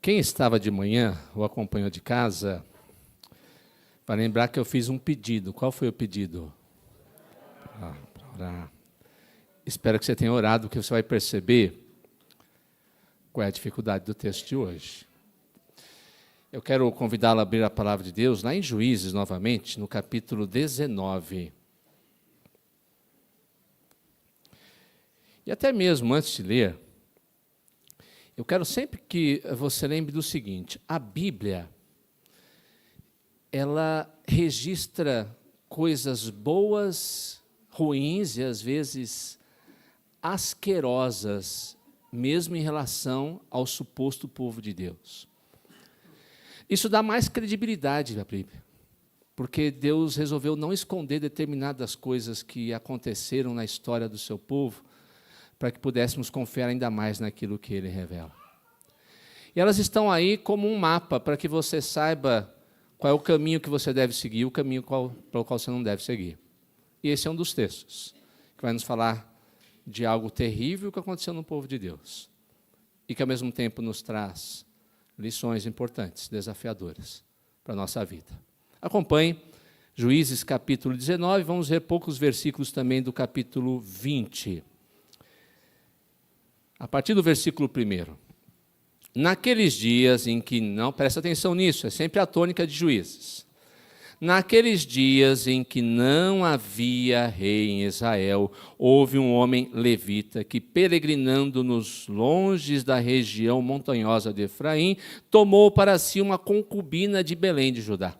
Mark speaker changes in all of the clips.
Speaker 1: Quem estava de manhã ou acompanhou de casa, vai lembrar que eu fiz um pedido. Qual foi o pedido? Para orar. Espero que você tenha orado, porque você vai perceber qual é a dificuldade do texto de hoje. Eu quero convidá-lo a abrir a palavra de Deus, lá em Juízes, novamente, no capítulo 19. E até mesmo antes de ler, eu quero sempre que você lembre do seguinte: a Bíblia, ela registra coisas boas, ruins e às vezes asquerosas, mesmo em relação ao suposto povo de Deus. Isso dá mais credibilidade à Bíblia, porque Deus resolveu não esconder determinadas coisas que aconteceram na história do seu povo, para que pudéssemos confiar ainda mais naquilo que Ele revela. E elas estão aí como um mapa, para que você saiba qual é o caminho que você deve seguir, o caminho pelo qual você não deve seguir. E esse é um dos textos, que vai nos falar de algo terrível que aconteceu no povo de Deus, e que ao mesmo tempo nos traz lições importantes, desafiadoras para a nossa vida. Acompanhe Juízes capítulo 19, vamos ver poucos versículos também do capítulo 20. A partir do versículo 1. Naqueles dias em que não, presta atenção nisso, é sempre a tônica de Juízes. Naqueles dias em que não havia rei em Israel, houve um homem levita que, peregrinando nos longes da região montanhosa de Efraim, tomou para si uma concubina de Belém de Judá.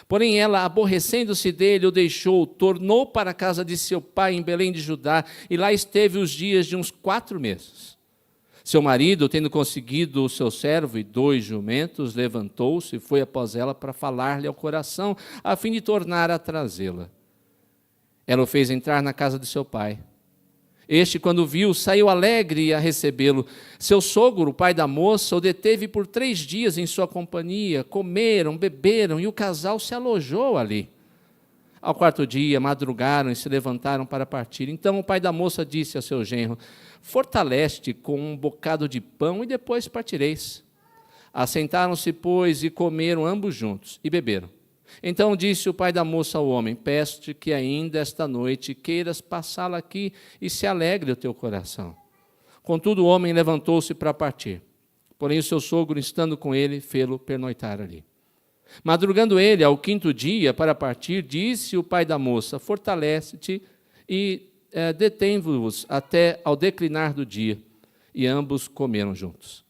Speaker 1: Porém ela, aborrecendo-se dele, o deixou, tornou para a casa de seu pai em Belém de Judá, e lá esteve os dias de uns 4 meses. Seu marido, tendo conseguido o seu servo e 2 jumentos, levantou-se e foi após ela para falar-lhe ao coração, a fim de tornar a trazê-la. Ela o fez entrar na casa de seu pai. Este, quando viu, saiu alegre a recebê-lo. Seu sogro, o pai da moça, o deteve por 3 dias em sua companhia. Comeram, beberam, e o casal se alojou ali. Ao 4º dia, madrugaram e se levantaram para partir. Então o pai da moça disse ao seu genro: fortalece-te com um bocado de pão e depois partireis. Assentaram-se, pois, e comeram ambos juntos, e beberam. Então disse o pai da moça ao homem: peço-te que ainda esta noite queiras passá-la aqui, e se alegre o teu coração. Contudo o homem levantou-se para partir. Porém o seu sogro, estando com ele, fê-lo pernoitar ali. Madrugando ele, ao 5º dia, para partir, disse o pai da moça: fortalece-te e detém-vos até ao declinar do dia. E ambos comeram juntos.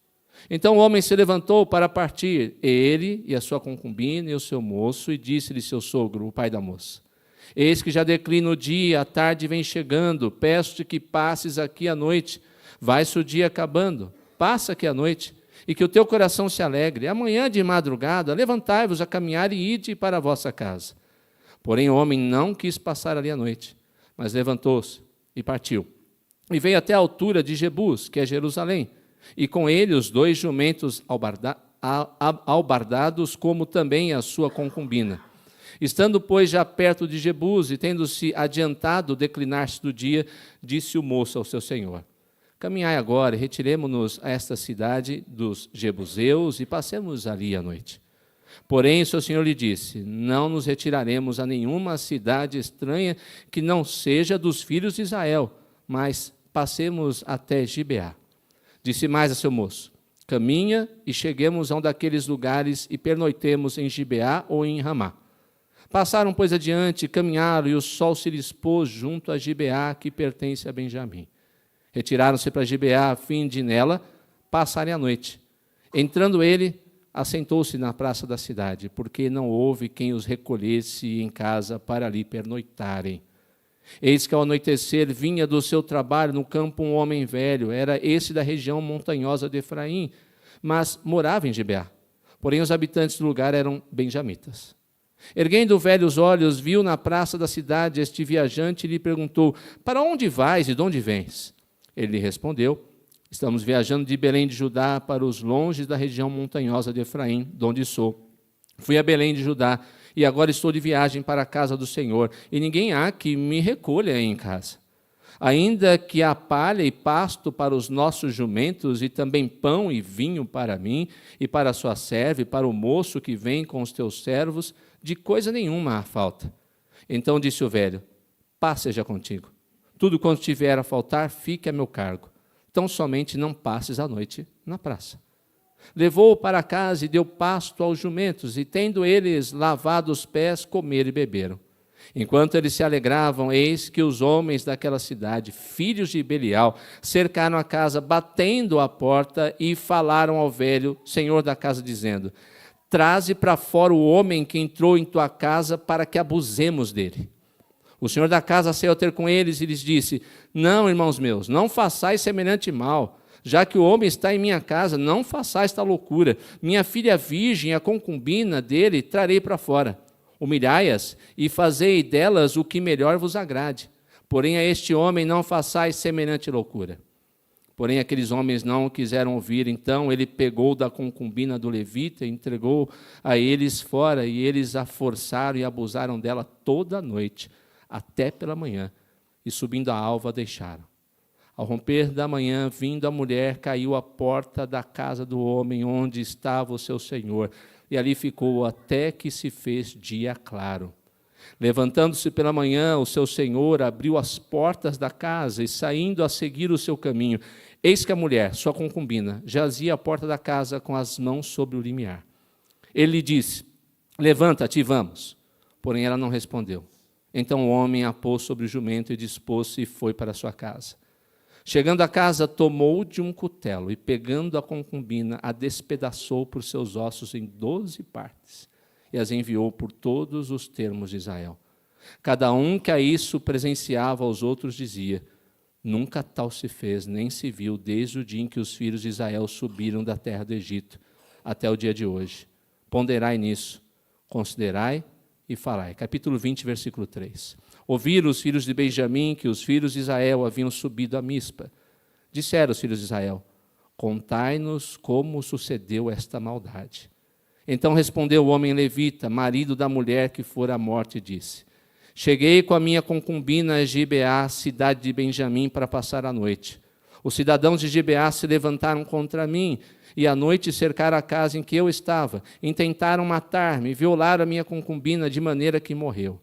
Speaker 1: Então o homem se levantou para partir, ele e a sua concubina e o seu moço, e disse-lhe seu sogro, o pai da moça: eis que já declina o dia, a tarde vem chegando, peço-te que passes aqui a noite. Vai-se o dia acabando, passa aqui a noite, e que o teu coração se alegre. Amanhã de madrugada, levantai-vos a caminhar e ide para a vossa casa. Porém o homem não quis passar ali a noite, mas levantou-se e partiu. E veio até a altura de Jebus, que é Jerusalém, e com ele os 2 jumentos albardados, como também a sua concubina. Estando, pois, já perto de Jebus, e tendo-se adiantado o declinar-se do dia, disse o moço ao seu senhor: caminhai agora e retiremo-nos a esta cidade dos jebuseus e passemos ali a noite. Porém, o seu senhor lhe disse: não nos retiraremos a nenhuma cidade estranha que não seja dos filhos de Israel, mas passemos até Gibeá. Disse mais a seu moço: caminha e cheguemos a um daqueles lugares e pernoitemos em Gibeá ou em Ramá. Passaram, pois, adiante, caminharam, e o sol se lhes pôs junto a Gibeá, que pertence a Benjamim. Retiraram-se para Gibeá, a fim de nela passarem a noite. Entrando ele, assentou-se na praça da cidade, porque não houve quem os recolhesse em casa para ali pernoitarem. Eis que ao anoitecer vinha do seu trabalho no campo um homem velho, era esse da região montanhosa de Efraim, mas morava em Gibeá. Porém os habitantes do lugar eram benjamitas. Erguendo o velho os olhos, viu na praça da cidade este viajante e lhe perguntou: para onde vais e de onde vens? Ele lhe respondeu: estamos viajando de Belém de Judá para os longes da região montanhosa de Efraim, de onde sou. Fui a Belém de Judá, e agora estou de viagem para a casa do Senhor, e ninguém há que me recolha em casa. Ainda que há palha e pasto para os nossos jumentos, e também pão e vinho para mim, e para a sua serva, e para o moço que vem com os teus servos, de coisa nenhuma há falta. Então disse o velho: paz seja contigo. Tudo quanto tiver a faltar, fique a meu cargo. Tão somente não passes a noite na praça. Levou-o para casa e deu pasto aos jumentos, e tendo eles lavado os pés, comeram e beberam. Enquanto eles se alegravam, eis que os homens daquela cidade, filhos de Belial, cercaram a casa, batendo a porta, e falaram ao velho, senhor da casa, dizendo: traze para fora o homem que entrou em tua casa, para que abusemos dele. O senhor da casa saiu a ter com eles e lhes disse: não, irmãos meus, não façais semelhante mal. Já que o homem está em minha casa, não façais esta loucura. Minha filha virgem, a concubina dele, trarei para fora. Humilhai-as e fazei delas o que melhor vos agrade. Porém, a este homem não façais semelhante loucura. Porém, aqueles homens não quiseram ouvir. Então, ele pegou da concubina do levita e entregou a eles fora, e eles a forçaram e abusaram dela toda a noite, até pela manhã, e subindo a alva, a deixaram. Ao romper da manhã, vindo a mulher, caiu à porta da casa do homem onde estava o seu senhor, e ali ficou até que se fez dia claro. Levantando-se pela manhã, o seu senhor abriu as portas da casa e, saindo a seguir o seu caminho, eis que a mulher, sua concubina, jazia à porta da casa com as mãos sobre o limiar. Ele lhe disse: levanta-te e vamos. Porém, ela não respondeu. Então o homem a pôs sobre o jumento e dispôs-se e foi para sua casa. Chegando à casa, tomou de um cutelo e, pegando a concubina, a despedaçou por seus ossos em 12 partes e as enviou por todos os termos de Israel. Cada um que a isso presenciava aos outros dizia: nunca tal se fez, nem se viu, desde o dia em que os filhos de Israel subiram da terra do Egito até o dia de hoje. Ponderai nisso, considerai e falai. Capítulo 20, versículo 3. Ouviram os filhos de Benjamim que os filhos de Israel haviam subido a Mispa. Disseram os filhos de Israel: contai-nos como sucedeu esta maldade. Então respondeu o homem levita, marido da mulher que fora à morte, e disse: cheguei com a minha concubina a Gibeá, cidade de Benjamim, para passar a noite. Os cidadãos de Gibeá se levantaram contra mim, e à noite cercaram a casa em que eu estava, intentaram matar-me, violaram a minha concubina, de maneira que morreu.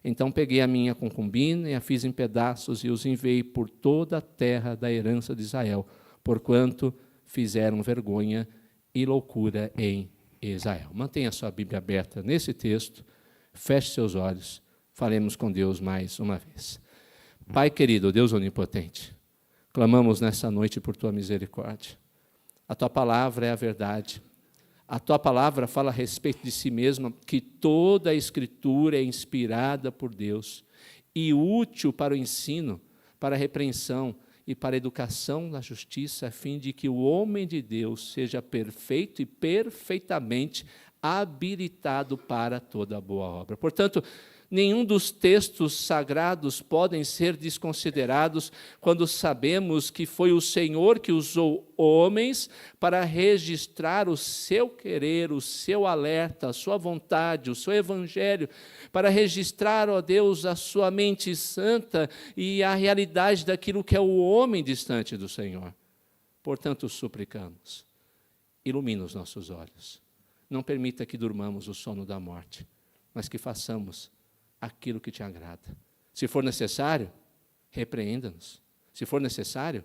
Speaker 1: Então peguei a minha concubina e a fiz em pedaços e os enviei por toda a terra da herança de Israel, porquanto fizeram vergonha e loucura em Israel. Mantenha a sua Bíblia aberta nesse texto, feche seus olhos, falemos com Deus mais uma vez. Pai querido, Deus onipotente, clamamos nessa noite por tua misericórdia. A tua palavra é a verdade. A tua palavra fala a respeito de si mesma, que toda a Escritura é inspirada por Deus e útil para o ensino, para a repreensão e para a educação na justiça, a fim de que o homem de Deus seja perfeito e perfeitamente habilitado para toda boa obra. Portanto, nenhum dos textos sagrados podem ser desconsiderados quando sabemos que foi o Senhor que usou homens para registrar o seu querer, o seu alerta, a sua vontade, o seu evangelho, para registrar, ó Deus, a sua mente santa e a realidade daquilo que é o homem distante do Senhor. Portanto, suplicamos, ilumina os nossos olhos. Não permita que durmamos o sono da morte, mas que façamos aquilo que te agrada. Se for necessário, repreenda-nos. Se for necessário,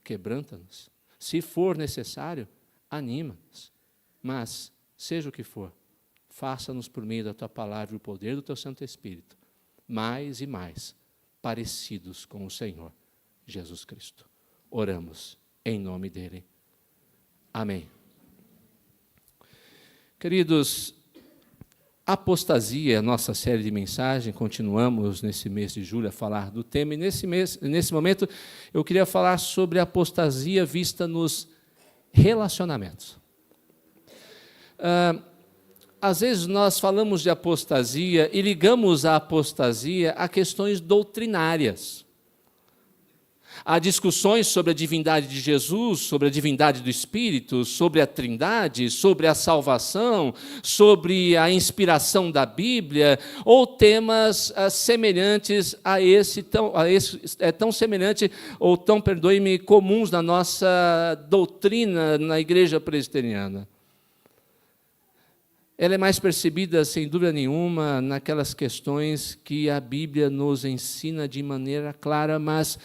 Speaker 1: quebranta-nos. Se for necessário, anima-nos. Mas, seja o que for, faça-nos por meio da tua palavra e o poder do teu Santo Espírito, mais e mais parecidos com o Senhor Jesus Cristo. Oramos em nome dele. Amém. Queridos, apostasia é a nossa série de mensagens, continuamos nesse mês de julho a falar do tema, e nesse momento eu queria falar sobre a apostasia vista nos relacionamentos. Às vezes nós falamos de apostasia e ligamos a apostasia a questões doutrinárias. Há discussões sobre a divindade de Jesus, sobre a divindade do Espírito, sobre a Trindade, sobre a salvação, sobre a inspiração da Bíblia, ou temas semelhantes a esse tão semelhante, ou tão, perdoe-me, comuns na nossa doutrina na Igreja Presbiteriana. Ela é mais percebida, sem dúvida nenhuma, naquelas questões que a Bíblia nos ensina de maneira clara, mas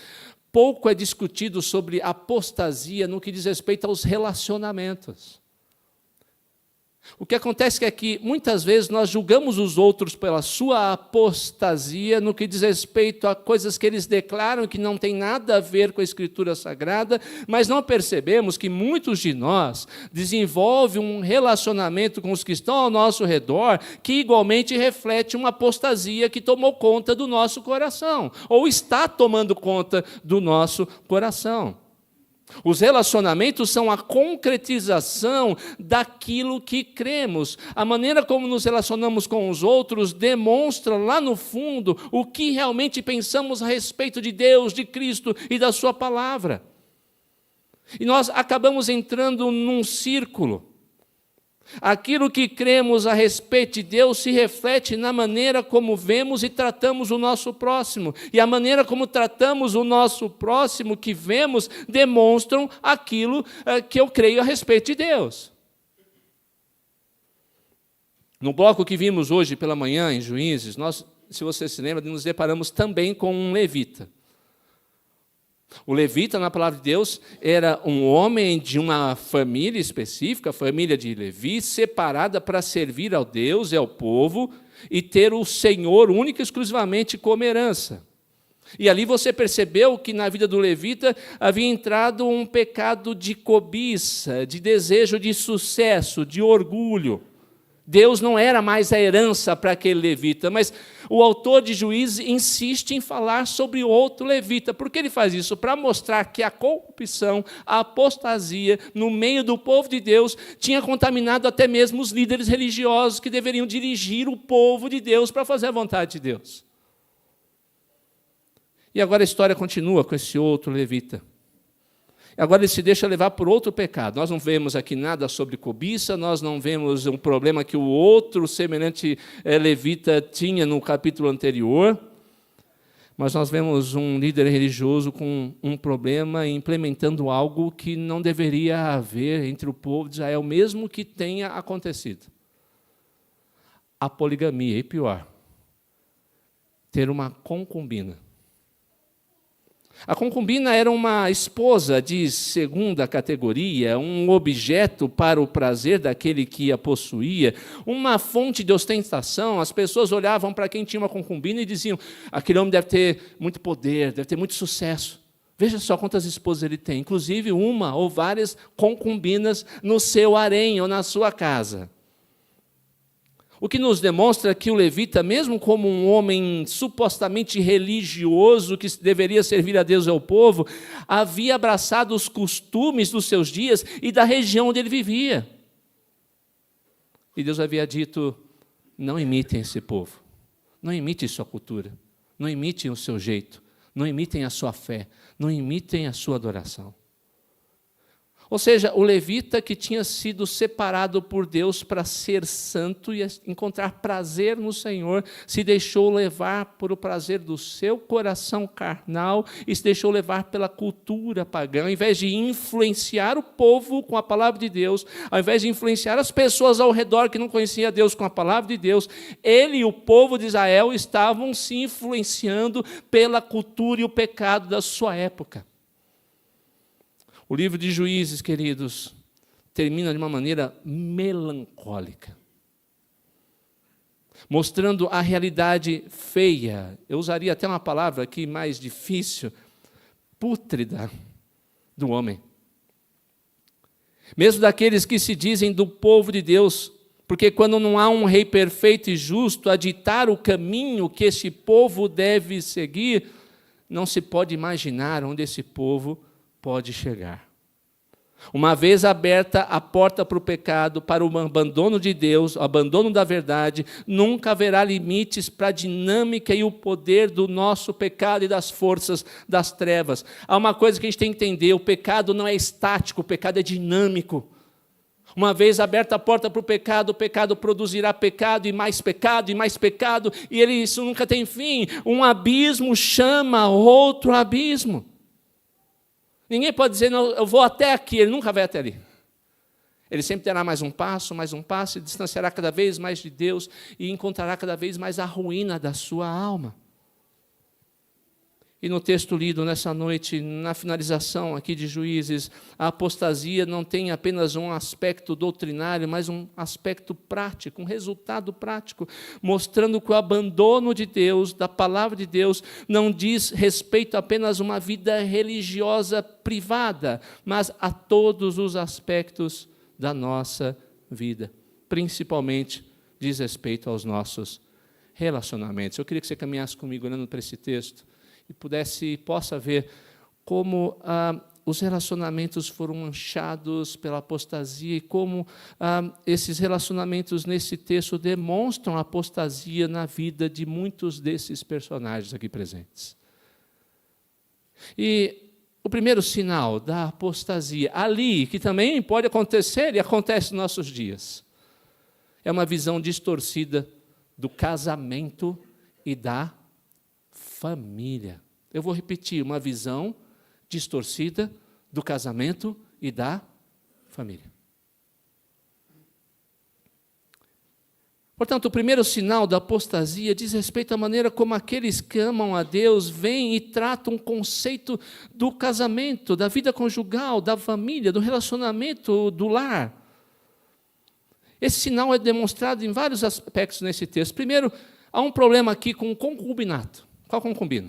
Speaker 1: pouco é discutido sobre apostasia no que diz respeito aos relacionamentos. O que acontece é que, muitas vezes, nós julgamos os outros pela sua apostasia no que diz respeito a coisas que eles declaram que não tem nada a ver com a Escritura Sagrada, mas não percebemos que muitos de nós desenvolvem um relacionamento com os que estão ao nosso redor que igualmente reflete uma apostasia que tomou conta do nosso coração, ou está tomando conta do nosso coração. Os relacionamentos são a concretização daquilo que cremos. A maneira como nos relacionamos com os outros demonstra lá no fundo o que realmente pensamos a respeito de Deus, de Cristo e da sua palavra. E nós acabamos entrando num círculo. Aquilo que cremos a respeito de Deus se reflete na maneira como vemos e tratamos o nosso próximo. E a maneira como tratamos o nosso próximo que vemos demonstram aquilo que eu creio a respeito de Deus. No bloco que vimos hoje pela manhã em Juízes, nós, se você se lembra, nos deparamos também com um levita. O levita, na palavra de Deus, era um homem de uma família específica, a família de Levi, separada para servir ao Deus e ao povo e ter o Senhor única e exclusivamente como herança. E ali você percebeu que na vida do levita havia entrado um pecado de cobiça, de desejo de sucesso, de orgulho. Deus não era mais a herança para aquele levita, mas o autor de Juízes insiste em falar sobre outro levita. Por que ele faz isso? Para mostrar que a corrupção, a apostasia no meio do povo de Deus tinha contaminado até mesmo os líderes religiosos que deveriam dirigir o povo de Deus para fazer a vontade de Deus. E agora a história continua com esse outro levita. Agora ele se deixa levar por outro pecado. Nós não vemos aqui nada sobre cobiça, nós não vemos um problema que o outro semelhante levita tinha no capítulo anterior, mas nós vemos um líder religioso com um problema implementando algo que não deveria haver entre o povo de Israel, mesmo que tenha acontecido. A poligamia, e pior, ter uma concubina. A concubina era uma esposa de segunda categoria, um objeto para o prazer daquele que a possuía, uma fonte de ostentação. As pessoas olhavam para quem tinha uma concubina e diziam: aquele homem deve ter muito poder, deve ter muito sucesso. Veja só quantas esposas ele tem, inclusive uma ou várias concubinas no seu harém ou na sua casa. O que nos demonstra que o levita, mesmo como um homem supostamente religioso, que deveria servir a Deus e ao povo, havia abraçado os costumes dos seus dias e da região onde ele vivia. E Deus havia dito: não imitem esse povo, não imitem sua cultura, não imitem o seu jeito, não imitem a sua fé, não imitem a sua adoração. Ou seja, o levita que tinha sido separado por Deus para ser santo e encontrar prazer no Senhor, se deixou levar por o prazer do seu coração carnal e se deixou levar pela cultura pagã. Ao invés de influenciar o povo com a palavra de Deus, ao invés de influenciar as pessoas ao redor que não conheciam Deus com a palavra de Deus, ele e o povo de Israel estavam se influenciando pela cultura e o pecado da sua época. O livro de Juízes, queridos, termina de uma maneira melancólica, mostrando a realidade feia, eu usaria até uma palavra aqui mais difícil, pútrida do homem. Mesmo daqueles que se dizem do povo de Deus, porque quando não há um rei perfeito e justo a ditar o caminho que esse povo deve seguir, não se pode imaginar onde esse povo pode chegar. Uma vez aberta a porta para o pecado, para o abandono de Deus, o abandono da verdade, nunca haverá limites para a dinâmica e o poder do nosso pecado e das forças das trevas. Há uma coisa que a gente tem que entender: o pecado não é estático, o pecado é dinâmico. Uma vez aberta a porta para o pecado produzirá pecado, e isso nunca tem fim. Um abismo chama outro abismo. Ninguém pode dizer, não, eu vou até aqui, ele nunca vai até ali. Ele sempre terá mais um passo, e distanciará cada vez mais de Deus, e encontrará cada vez mais a ruína da sua alma. E no texto lido nessa noite, na finalização aqui de Juízes, a apostasia não tem apenas um aspecto doutrinário, mas um aspecto prático, um resultado prático, mostrando que o abandono de Deus, da palavra de Deus, não diz respeito apenas a uma vida religiosa privada, mas a todos os aspectos da nossa vida, principalmente diz respeito aos nossos relacionamentos. Eu queria que você caminhasse comigo olhando para esse texto, e possa ver como os relacionamentos foram manchados pela apostasia e como esses relacionamentos nesse texto demonstram a apostasia na vida de muitos desses personagens aqui presentes. E o primeiro sinal da apostasia, ali, que também pode acontecer e acontece nos nossos dias, é uma visão distorcida do casamento e da família. Eu vou repetir, uma visão distorcida do casamento e da família. Portanto, o primeiro sinal da apostasia diz respeito à maneira como aqueles que amam a Deus vêm e tratam o conceito do casamento, da vida conjugal, da família, do relacionamento, do lar. Esse sinal é demonstrado em vários aspectos nesse texto. Primeiro, há um problema aqui com o concubinato. Qual concubina?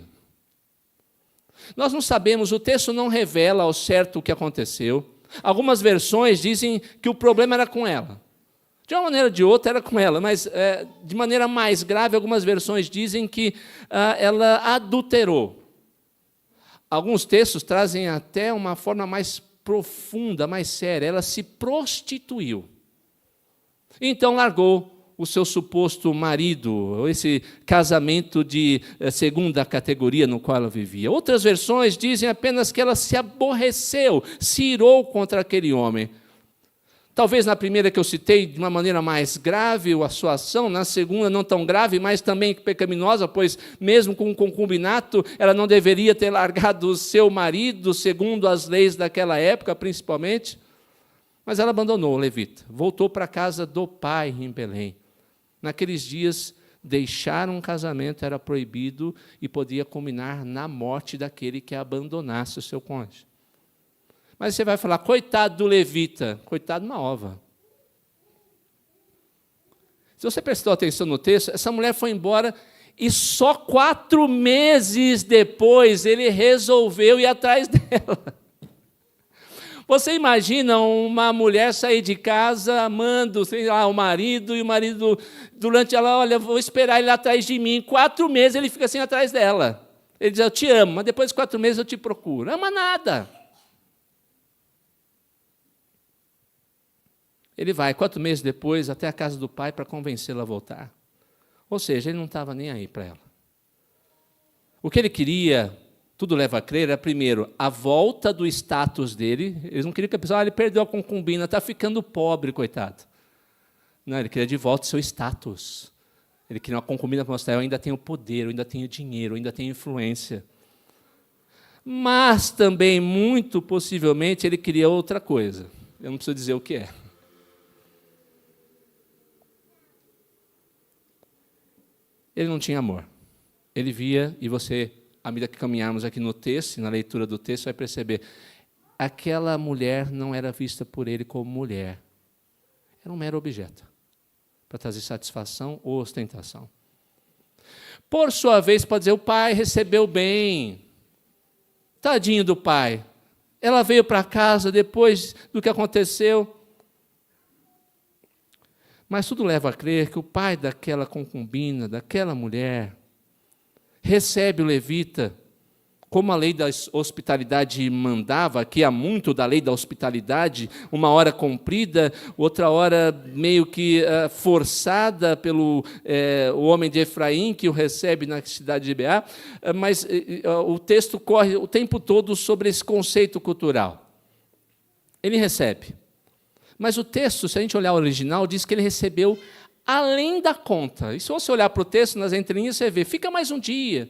Speaker 1: Nós não sabemos, o texto não revela ao certo o que aconteceu. Algumas versões dizem que o problema era com ela. De uma maneira ou de outra era com ela, mas de maneira mais grave, algumas versões dizem que ela adulterou. Alguns textos trazem até uma forma mais profunda, mais séria. Ela se prostituiu. Então largou o seu suposto marido, esse casamento de segunda categoria no qual ela vivia. Outras versões dizem apenas que ela se aborreceu, se irou contra aquele homem. Talvez na primeira que eu citei, de uma maneira mais grave a sua ação, na segunda não tão grave, mas também pecaminosa, pois mesmo com um concubinato, ela não deveria ter largado o seu marido, segundo as leis daquela época, principalmente. Mas ela abandonou o levita, voltou para a casa do pai em Belém. Naqueles dias, deixar um casamento era proibido e podia culminar na morte daquele que abandonasse o seu cônjuge. Mas você vai falar, coitado do levita, coitado uma ova. Se você prestou atenção no texto, essa mulher foi embora e só 4 meses depois ele resolveu ir atrás dela. Você imagina uma mulher sair de casa amando, sei lá, o marido, e o marido, durante ela, olha, vou esperar ele lá atrás de mim. 4 meses ele fica assim atrás dela. Ele diz, eu te amo, mas depois de 4 meses eu te procuro. Ama nada. Ele vai, 4 meses depois, até a casa do pai para convencê-la a voltar. Ou seja, ele não estava nem aí para ela. O que ele queria, tudo leva a crer, era primeiro a volta do status dele. Eles não queriam que a pessoa, ele perdeu a concubina, está ficando pobre, coitado. Não, ele queria de volta o seu status. Ele queria uma concubina para mostrar, eu ainda tenho poder, eu ainda tenho dinheiro, eu ainda tenho influência. Mas também, muito possivelmente, ele queria outra coisa. Eu não preciso dizer o que é. Ele não tinha amor. Ele via, e você, à medida que caminharmos aqui no texto, na leitura do texto, vai perceber, aquela mulher não era vista por ele como mulher. Era um mero objeto, para trazer satisfação ou ostentação. Por sua vez, pode dizer, o pai recebeu bem. Tadinho do pai. Ela veio para casa depois do que aconteceu. Mas tudo leva a crer que o pai daquela concubina, daquela mulher, recebe o levita como a lei da hospitalidade mandava, aqui há muito da lei da hospitalidade, uma hora cumprida, outra hora meio que forçada pelo o homem de Efraim, que o recebe na cidade de Beá, mas o texto corre o tempo todo sobre esse conceito cultural. Ele recebe. Mas o texto, se a gente olhar o original, diz que ele recebeu além da conta. E se você olhar para o texto, nas entrelinhas, você vê, fica mais um dia,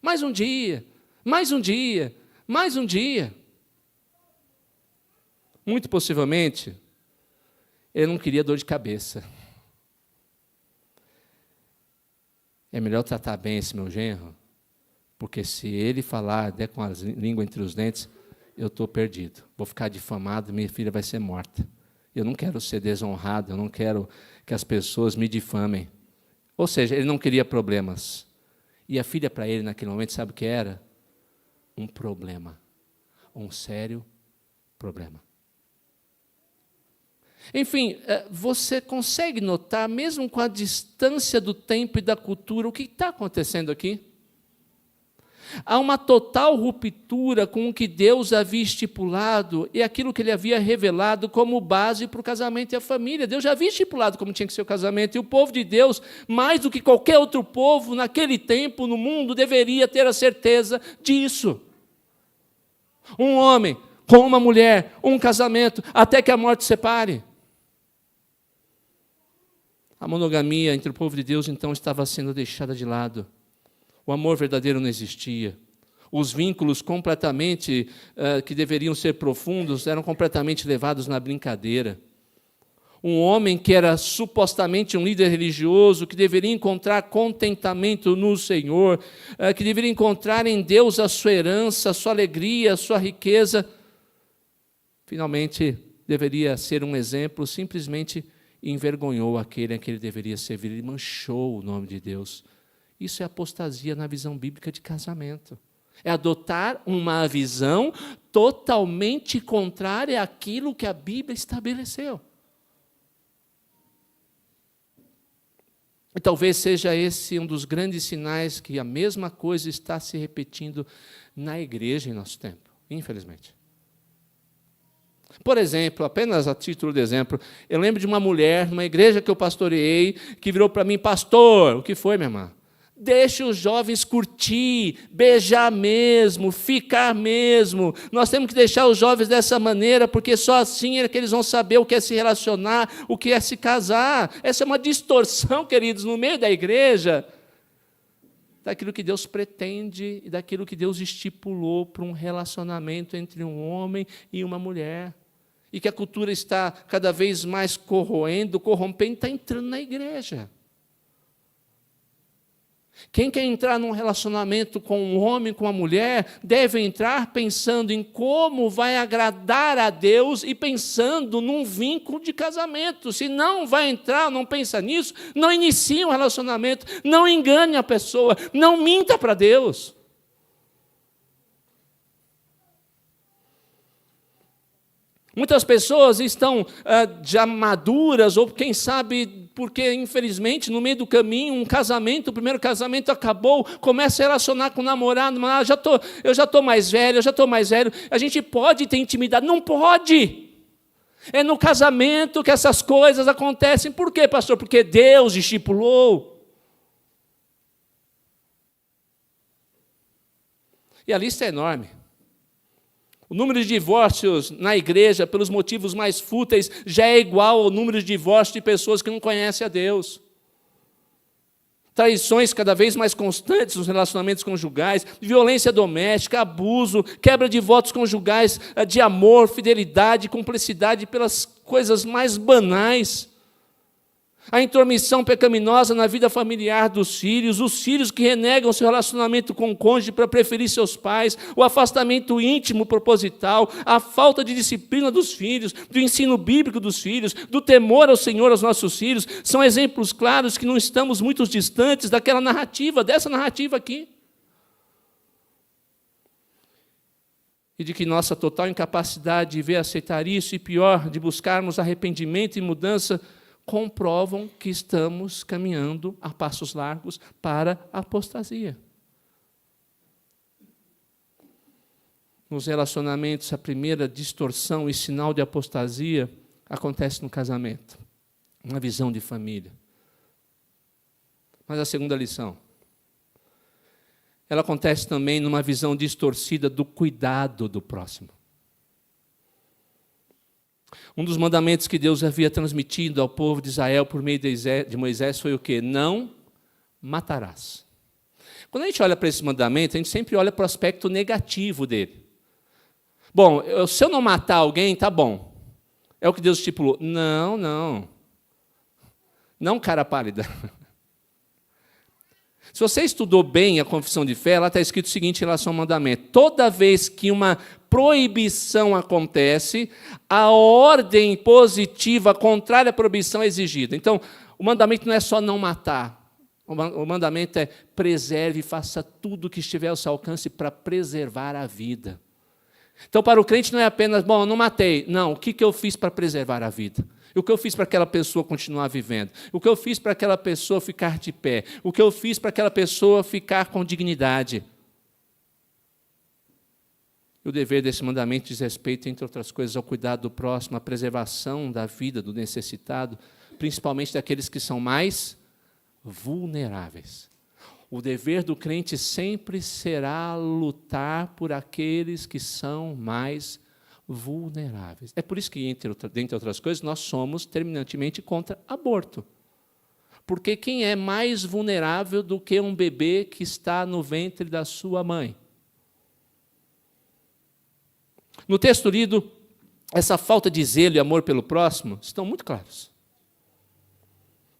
Speaker 1: mais um dia, mais um dia, mais um dia. Muito possivelmente, ele não queria dor de cabeça. É melhor tratar bem esse meu genro, porque se ele falar, der com a língua entre os dentes, eu estou perdido. Vou ficar difamado, minha filha vai ser morta. Eu não quero ser desonrado, eu não quero que as pessoas me difamem. Ou seja, ele não queria problemas. E a filha para ele, naquele momento, sabe o que era? Um problema. Um sério problema. Enfim, você consegue notar, mesmo com a distância do tempo e da cultura, o que está acontecendo aqui? Há uma total ruptura com o que Deus havia estipulado e aquilo que Ele havia revelado como base para o casamento e a família. Deus já havia estipulado como tinha que ser o casamento, e o povo de Deus, mais do que qualquer outro povo, naquele tempo, no mundo, deveria ter a certeza disso. Um homem com uma mulher, um casamento, até que a morte separe. A monogamia entre o povo de Deus, então, estava sendo deixada de lado. O amor verdadeiro não existia. Os vínculos completamente, que deveriam ser profundos, eram completamente levados na brincadeira. Um homem que era supostamente um líder religioso, que deveria encontrar contentamento no Senhor, que deveria encontrar em Deus a sua herança, a sua alegria, a sua riqueza, finalmente deveria ser um exemplo, simplesmente envergonhou aquele a quem ele deveria servir e manchou o nome de Deus. Isso é apostasia na visão bíblica de casamento. É adotar uma visão totalmente contrária àquilo que a Bíblia estabeleceu. E talvez seja esse um dos grandes sinais que a mesma coisa está se repetindo na igreja em nosso tempo, infelizmente. Por exemplo, apenas a título de exemplo, eu lembro de uma mulher, numa igreja que eu pastoreei, que virou para mim, pastor, o que foi, minha irmã? Deixe os jovens curtir, beijar mesmo, ficar mesmo. Nós temos que deixar os jovens dessa maneira, porque só assim é que eles vão saber o que é se relacionar, o que é se casar. Essa é uma distorção, queridos, no meio da igreja, daquilo que Deus pretende e daquilo que Deus estipulou para um relacionamento entre um homem e uma mulher. E que a cultura está cada vez mais corrompendo, está entrando na igreja. Quem quer entrar num relacionamento com um homem, com uma mulher, deve entrar pensando em como vai agradar a Deus e pensando num vínculo de casamento. Se não vai entrar, não pensa nisso, não inicie um relacionamento, não engane a pessoa, não minta para Deus. Muitas pessoas estão já maduras, ou quem sabe, porque infelizmente no meio do caminho, um casamento, o primeiro casamento acabou, começa a relacionar com o namorado, mas eu já estou mais velho, a gente pode ter intimidade, não pode. É no casamento que essas coisas acontecem. Por quê, pastor? Porque Deus estipulou. E a lista é enorme. O número de divórcios na igreja, pelos motivos mais fúteis, já é igual ao número de divórcios de pessoas que não conhecem a Deus. Traições cada vez mais constantes nos relacionamentos conjugais, violência doméstica, abuso, quebra de votos conjugais, de amor, fidelidade, cumplicidade pelas coisas mais banais. A intromissão pecaminosa na vida familiar dos filhos, os filhos que renegam seu relacionamento com o cônjuge para preferir seus pais, o afastamento íntimo proposital, a falta de disciplina dos filhos, do ensino bíblico dos filhos, do temor ao Senhor aos nossos filhos, são exemplos claros que não estamos muito distantes daquela narrativa, dessa narrativa aqui. E de que nossa total incapacidade de ver, aceitar isso, e pior, de buscarmos arrependimento e mudança, comprovam que estamos caminhando a passos largos para a apostasia. nos relacionamentos, a primeira distorção e sinal de apostasia acontece no casamento, uma visão de família. Mas a segunda lição, ela acontece também numa visão distorcida do cuidado do próximo. Um dos mandamentos que Deus havia transmitido ao povo de Israel por meio de Moisés foi o quê? Não matarás. Quando a gente olha para esse mandamento, a gente sempre olha para o aspecto negativo dele. Bom, se eu não matar alguém, tá bom. É o que Deus estipulou. Não, não. Não, cara pálida. Se você estudou bem a confissão de fé, lá está escrito o seguinte em relação ao mandamento. Toda vez que uma proibição acontece, a ordem positiva contrária à proibição é exigida. Então, o mandamento não é só não matar. O mandamento é preserve e faça tudo o que estiver ao seu alcance para preservar a vida. Então, para o crente não é apenas, bom, eu não matei. Não, o que eu fiz para preservar a vida? O que eu fiz para aquela pessoa continuar vivendo? O que eu fiz para aquela pessoa ficar de pé? O que eu fiz para aquela pessoa ficar com dignidade? O dever desse mandamento diz respeito, entre outras coisas, ao cuidado do próximo, à preservação da vida do necessitado, principalmente daqueles que são mais vulneráveis. O dever do crente sempre será lutar por aqueles que são mais vulneráveis. É por isso que, dentre outras coisas, nós somos terminantemente contra aborto. Porque quem é mais vulnerável do que um bebê que está no ventre da sua mãe? No texto lido, essa falta de zelo e amor pelo próximo estão muito claros.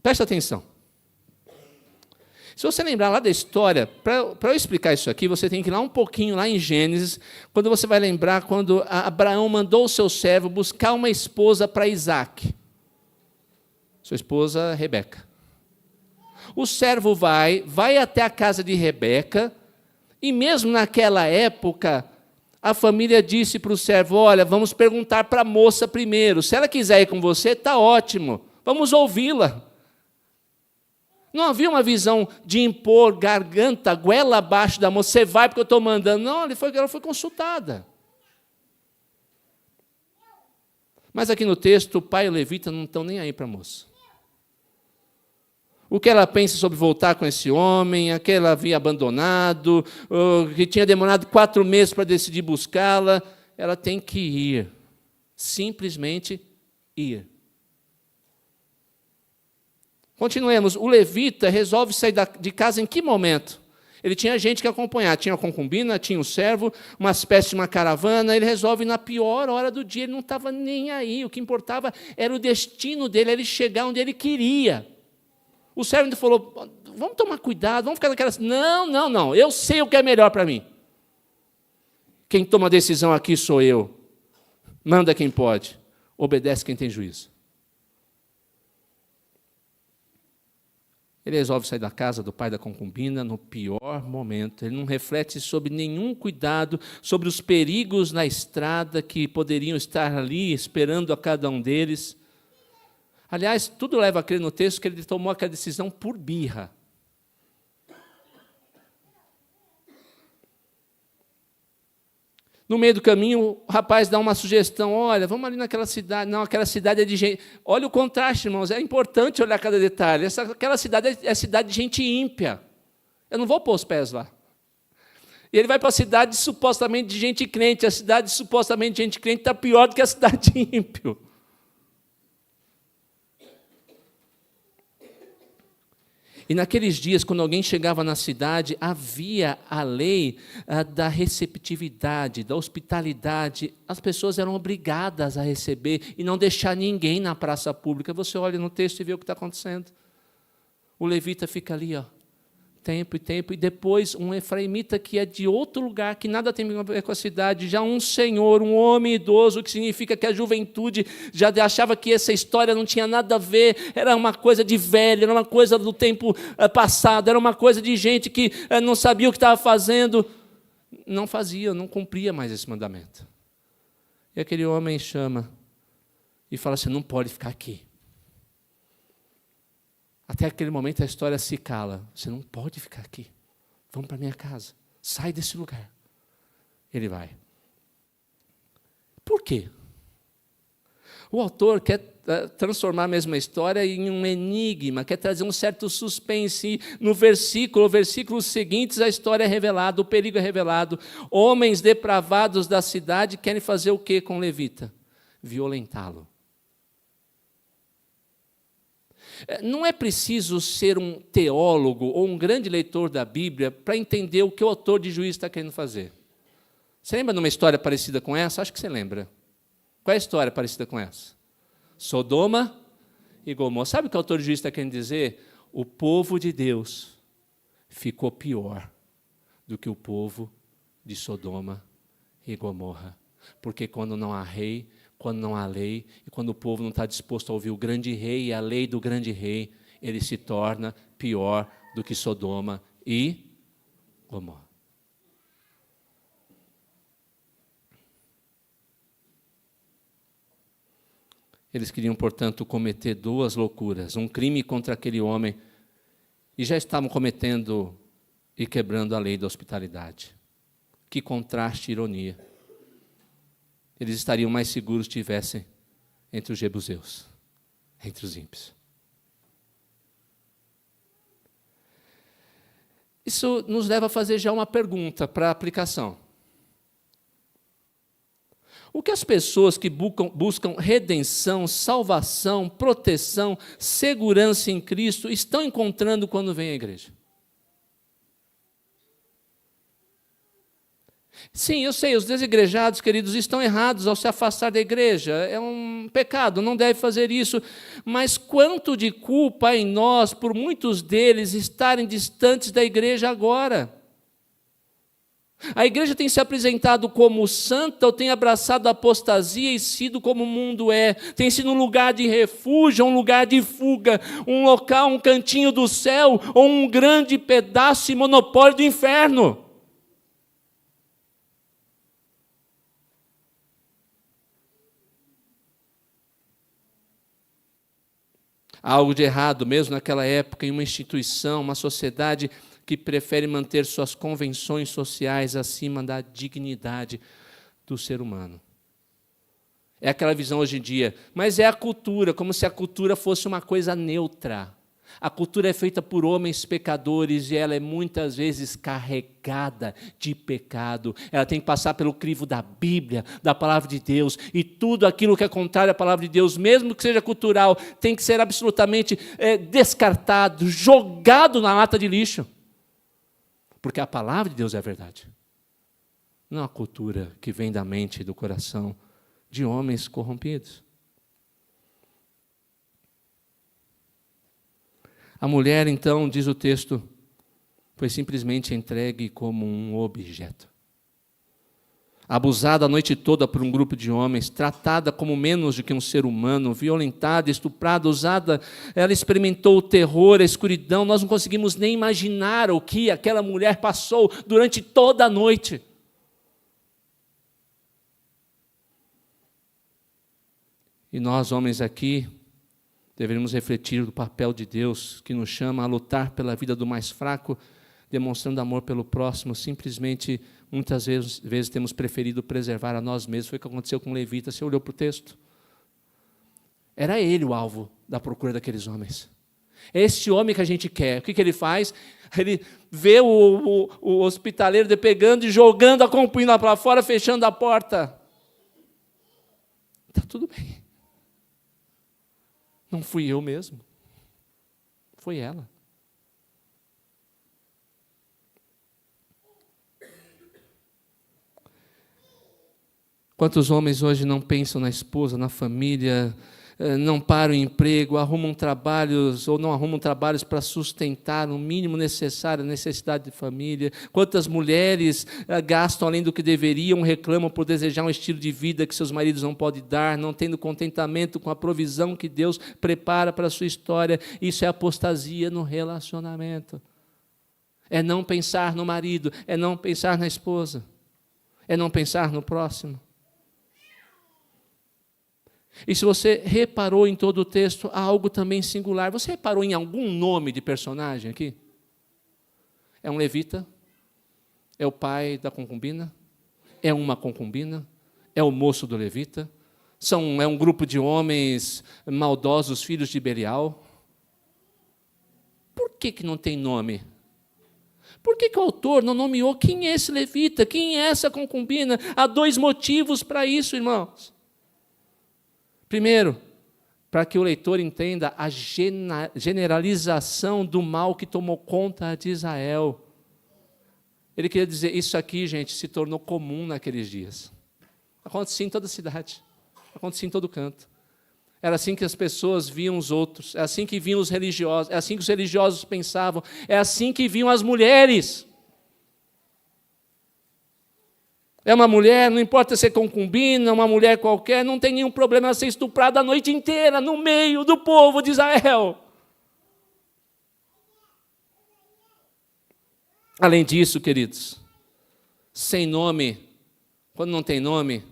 Speaker 1: Preste atenção. Se você lembrar lá da história, para eu explicar isso aqui, você tem que ir lá um pouquinho, lá em Gênesis, quando você vai lembrar quando Abraão mandou o seu servo buscar uma esposa para Isaac. Sua esposa, Rebeca. O servo vai até a casa de Rebeca, e mesmo naquela época, a família disse para o servo, olha, vamos perguntar para a moça primeiro, se ela quiser ir com você, está ótimo, vamos ouvi-la. Não havia uma visão de impor garganta, goela abaixo da moça, você vai porque eu estou mandando. Não, ela foi consultada. Mas aqui no texto, o pai e o levita não estão nem aí para a moça. O que ela pensa sobre voltar com esse homem, a que ela havia abandonado, que tinha demorado 4 meses para decidir buscá-la, ela tem que ir. Simplesmente ir. Continuemos, o levita resolve sair de casa em que momento? Ele tinha gente que acompanhar, tinha a concubina, tinha o servo, uma espécie de uma caravana, ele resolve na pior hora do dia, ele não estava nem aí, o que importava era o destino dele, era ele chegar onde ele queria. O servo ainda falou, vamos tomar cuidado, vamos ficar naquela... Não, eu sei o que é melhor para mim. Quem toma a decisão aqui sou eu. Manda quem pode, obedece quem tem juízo. Ele resolve sair da casa do pai da concubina no pior momento. Ele não reflete sobre nenhum cuidado, sobre os perigos na estrada que poderiam estar ali esperando a cada um deles. Aliás, tudo leva a crer no texto que ele tomou aquela decisão por birra. No meio do caminho, o rapaz dá uma sugestão, olha, vamos ali naquela cidade. Não, aquela cidade é de gente... Olha o contraste, irmãos, é importante olhar cada detalhe. Aquela cidade é cidade de gente ímpia. Eu não vou pôr os pés lá. E ele vai para a cidade supostamente de gente crente. A cidade supostamente de gente crente está pior do que a cidade de ímpio. E naqueles dias, quando alguém chegava na cidade, havia a lei da receptividade, da hospitalidade. As pessoas eram obrigadas a receber e não deixar ninguém na praça pública. Você olha no texto e vê o que está acontecendo. O levita fica ali, tempo, e depois um efraimita que é de outro lugar, que nada tem a ver com a cidade, já um senhor, um homem idoso, que significa que a juventude já achava que essa história não tinha nada a ver, era uma coisa de velho, era uma coisa do tempo passado, era uma coisa de gente que não sabia o que estava fazendo, não fazia, não cumpria mais esse mandamento. E aquele homem chama e fala assim, não pode ficar aqui. Até aquele momento a história se cala. Você não pode ficar aqui. Vamos para a minha casa. Sai desse lugar. Ele vai. Por quê? O autor quer transformar a mesma história em um enigma, quer trazer um certo suspense. No versículos seguintes, a história é revelada, o perigo é revelado. Homens depravados da cidade querem fazer o quê com o levita? Violentá-lo. Não é preciso ser um teólogo ou um grande leitor da Bíblia para entender o que o autor de Juízes está querendo fazer. Você lembra de uma história parecida com essa? Acho que você lembra. Qual é a história parecida com essa? Sodoma e Gomorra. Sabe o que o autor de Juízes está querendo dizer? O povo de Deus ficou pior do que o povo de Sodoma e Gomorra. Porque quando não há rei, quando não há lei, e quando o povo não está disposto a ouvir o grande rei e a lei do grande rei, ele se torna pior do que Sodoma e Gomorra. Eles queriam, portanto, cometer duas loucuras, um crime contra aquele homem, e já estavam cometendo e quebrando a lei da hospitalidade. Que contraste e ironia. Eles estariam mais seguros se estivessem entre os jebuseus, entre os ímpios. Isso nos leva a fazer já uma pergunta para a aplicação. O que as pessoas que buscam redenção, salvação, proteção, segurança em Cristo estão encontrando quando vêm à igreja? Sim, eu sei, os desigrejados, queridos, estão errados ao se afastar da igreja. É um pecado, não deve fazer isso. Mas quanto de culpa há em nós, por muitos deles estarem distantes da igreja agora? A igreja tem se apresentado como santa ou tem abraçado a apostasia e sido como o mundo é? Tem sido um lugar de refúgio, um lugar de fuga, um local, um cantinho do céu ou um grande pedaço e monopólio do inferno? Há algo de errado mesmo naquela época em uma instituição, uma sociedade que prefere manter suas convenções sociais acima da dignidade do ser humano. É aquela visão hoje em dia, mas é a cultura, como se a cultura fosse uma coisa neutra. A cultura é feita por homens pecadores e ela é muitas vezes carregada de pecado. Ela tem que passar pelo crivo da Bíblia, da palavra de Deus, e tudo aquilo que é contrário à palavra de Deus, mesmo que seja cultural, tem que ser absolutamente descartado, jogado na lata de lixo. Porque a palavra de Deus é a verdade. Não a cultura que vem da mente e do coração de homens corrompidos. A mulher, então, diz o texto, foi simplesmente entregue como um objeto. Abusada a noite toda por um grupo de homens, tratada como menos do que um ser humano, violentada, estuprada, usada, ela experimentou o terror, a escuridão, nós não conseguimos nem imaginar o que aquela mulher passou durante toda a noite. E nós, homens aqui, deveríamos refletir do papel de Deus, que nos chama a lutar pela vida do mais fraco, demonstrando amor pelo próximo. Simplesmente, muitas vezes temos preferido preservar a nós mesmos. Foi o que aconteceu com o levita. Você olhou para o texto? Era ele o alvo da procura daqueles homens. É esse homem que a gente quer. O que ele faz? Ele vê o hospitaleiro pegando e jogando a concubina para fora, fechando a porta. Está tudo bem. Não fui eu mesmo. Foi ela. Quantos homens hoje não pensam na esposa, na família, não param o emprego, arrumam trabalhos ou não arrumam trabalhos para sustentar o mínimo necessário, a necessidade de família. Quantas mulheres gastam além do que deveriam, reclamam por desejar um estilo de vida que seus maridos não podem dar, não tendo contentamento com a provisão que Deus prepara para a sua história. Isso é apostasia no relacionamento. É não pensar no marido, é não pensar na esposa, é não pensar no próximo. E se você reparou em todo o texto, há algo também singular. Você reparou em algum nome de personagem aqui? É um levita? É o pai da concubina? É uma concubina? É o moço do levita? É um grupo de homens maldosos, filhos de Belial? Por que não tem nome? Por que o autor não nomeou quem é esse levita, quem é essa concubina? Há 2 motivos para isso, irmãos. Primeiro, para que o leitor entenda a generalização do mal que tomou conta de Israel. Ele queria dizer, isso aqui, gente, se tornou comum naqueles dias. Acontecia em toda a cidade, acontecia em todo canto. Era assim que as pessoas viam os outros, é assim que viam os religiosos, é assim que os religiosos pensavam, é assim que viam as mulheres. É uma mulher, não importa ser concubina, uma mulher qualquer, não tem nenhum problema ela ser estuprada a noite inteira, no meio do povo de Israel. Além disso, queridos, sem nome, quando não tem nome,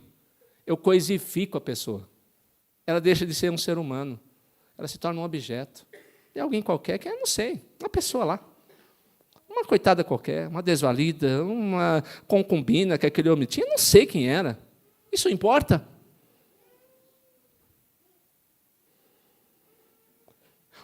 Speaker 1: eu coisifico a pessoa. Ela deixa de ser um ser humano, ela se torna um objeto. É alguém qualquer que eu não sei, uma pessoa lá. Uma coitada qualquer, uma desvalida, uma concubina que aquele homem tinha, não sei quem era. Isso importa?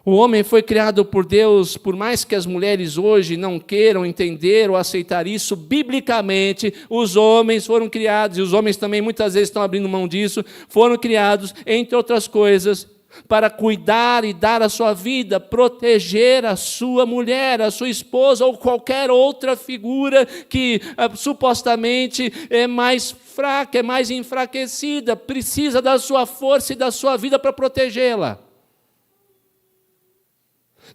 Speaker 1: O homem foi criado por Deus, por mais que as mulheres hoje não queiram entender ou aceitar isso, biblicamente, os homens foram criados, e os homens também muitas vezes estão abrindo mão disso, foram criados, entre outras coisas, para cuidar e dar a sua vida, proteger a sua mulher, a sua esposa ou qualquer outra figura que supostamente é mais fraca, é mais enfraquecida, precisa da sua força e da sua vida para protegê-la.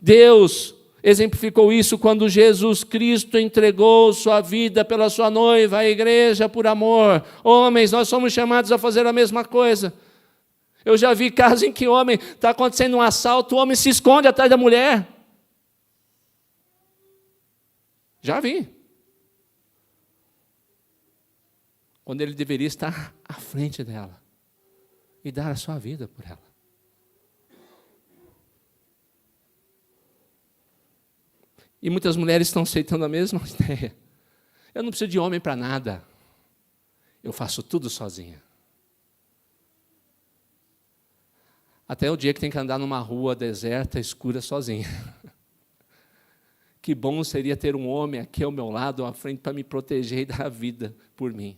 Speaker 1: Deus exemplificou isso quando Jesus Cristo entregou sua vida pela sua noiva, a igreja, por amor. Homens, nós somos chamados a fazer a mesma coisa. Eu já vi casos em que o homem está acontecendo um assalto, o homem se esconde atrás da mulher. Já vi. Quando ele deveria estar à frente dela e dar a sua vida por ela. E muitas mulheres estão aceitando a mesma ideia. Eu não preciso de homem para nada. Eu faço tudo sozinha. Até o dia que tem que andar numa rua deserta, escura, sozinha. Que bom seria ter um homem aqui ao meu lado, à frente, para me proteger e dar a vida por mim.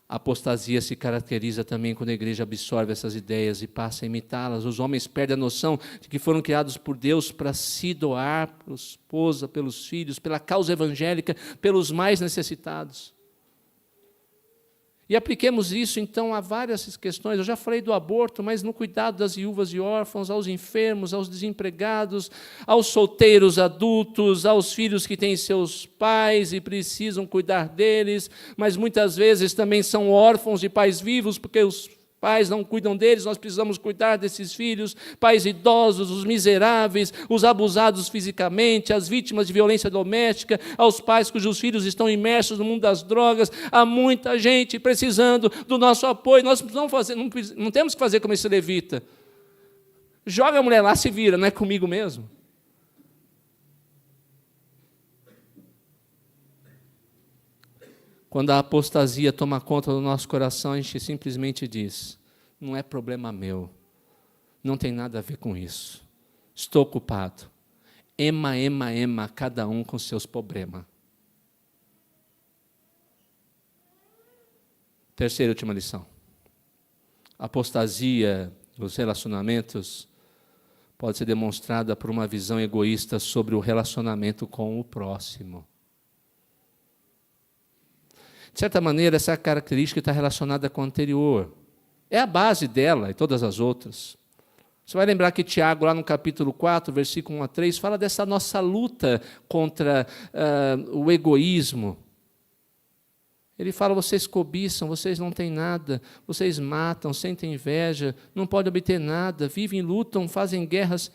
Speaker 1: A apostasia se caracteriza também quando a igreja absorve essas ideias e passa a imitá-las. Os homens perdem a noção de que foram criados por Deus para se doar pela esposa, pelos filhos, pela causa evangélica, pelos mais necessitados. E apliquemos isso, então, a várias questões. Eu já falei do aborto, mas no cuidado das viúvas e órfãos, aos enfermos, aos desempregados, aos solteiros adultos, aos filhos que têm seus pais e precisam cuidar deles, mas muitas vezes também são órfãos de pais vivos, porque os pais não cuidam deles, nós precisamos cuidar desses filhos, pais idosos, os miseráveis, os abusados fisicamente, as vítimas de violência doméstica, aos pais cujos filhos estão imersos no mundo das drogas. Há muita gente precisando do nosso apoio. Nós não temos que fazer como esse levita. Joga a mulher lá, se vira, não é comigo mesmo. Quando a apostasia toma conta do nosso coração, a gente simplesmente diz, não é problema meu, não tem nada a ver com isso, estou ocupado. Ema, cada um com seus problemas. Terceira e última lição. A apostasia nos relacionamentos pode ser demonstrada por uma visão egoísta sobre o relacionamento com o próximo. De certa maneira, essa característica está relacionada com a anterior. É a base dela e todas as outras. Você vai lembrar que Tiago, lá no capítulo 4, versículo 1 a 3, fala dessa nossa luta contra o egoísmo. Ele fala, vocês cobiçam, vocês não têm nada, vocês matam, sentem inveja, não podem obter nada, vivem, lutam, fazem guerras,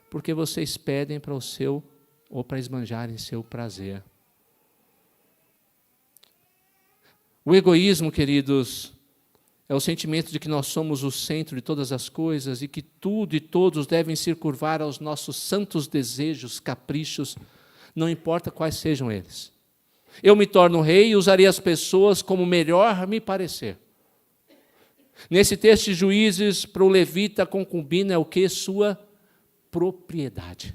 Speaker 1: porque vocês pedem para o seu, ou para esbanjarem seu prazer. O egoísmo, queridos, é o sentimento de que nós somos o centro de todas as coisas e que tudo e todos devem se curvar aos nossos santos desejos, caprichos, não importa quais sejam eles. Eu me torno rei e usarei as pessoas como melhor me parecer. Nesse texto de Juízes, para o levita, a concubina é o que? Sua propriedade.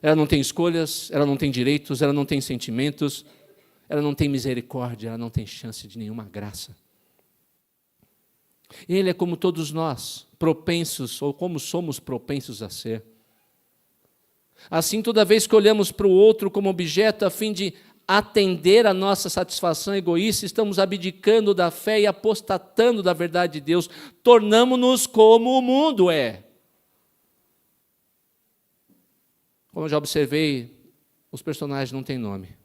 Speaker 1: Ela não tem escolhas, ela não tem direitos, ela não tem sentimentos, ela não tem misericórdia, ela não tem chance de nenhuma graça. Ele é como todos nós, propensos, ou como somos propensos a ser. Assim, toda vez que olhamos para o outro como objeto a fim de atender a nossa satisfação egoísta, estamos abdicando da fé e apostatando da verdade de Deus, tornamo-nos como o mundo é. Como eu já observei, os personagens não têm nome.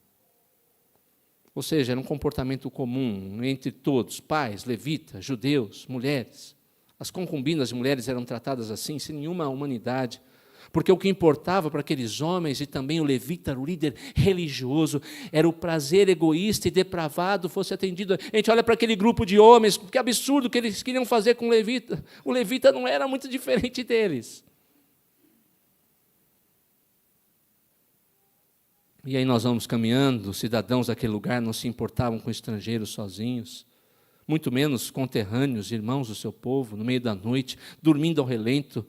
Speaker 1: Ou seja, era um comportamento comum entre todos, pais, levitas, judeus, mulheres. As concubinas de mulheres eram tratadas assim, sem nenhuma humanidade. Porque o que importava para aqueles homens, e também o levita, o líder religioso, era o prazer egoísta e depravado fosse atendido. A gente olha para aquele grupo de homens, que absurdo que eles queriam fazer com o levita. O levita não era muito diferente deles. E aí nós vamos caminhando, os cidadãos daquele lugar não se importavam com estrangeiros sozinhos, muito menos conterrâneos, irmãos do seu povo, no meio da noite, dormindo ao relento,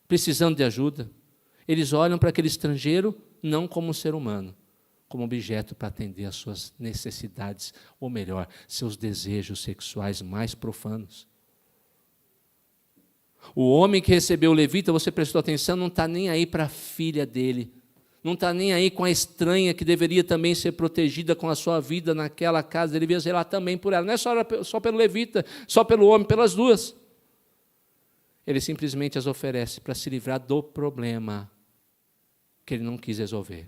Speaker 1: precisando de ajuda. Eles olham para aquele estrangeiro não como um ser humano, como objeto para atender às suas necessidades, ou melhor, seus desejos sexuais mais profanos. O homem que recebeu o levita, você prestou atenção, não está nem aí para a filha dele, não está nem aí com a estranha que deveria também ser protegida com a sua vida naquela casa, ele devia zelar também por ela, não é só pelo levita, só pelo homem, pelas duas. Ele simplesmente as oferece para se livrar do problema que ele não quis resolver.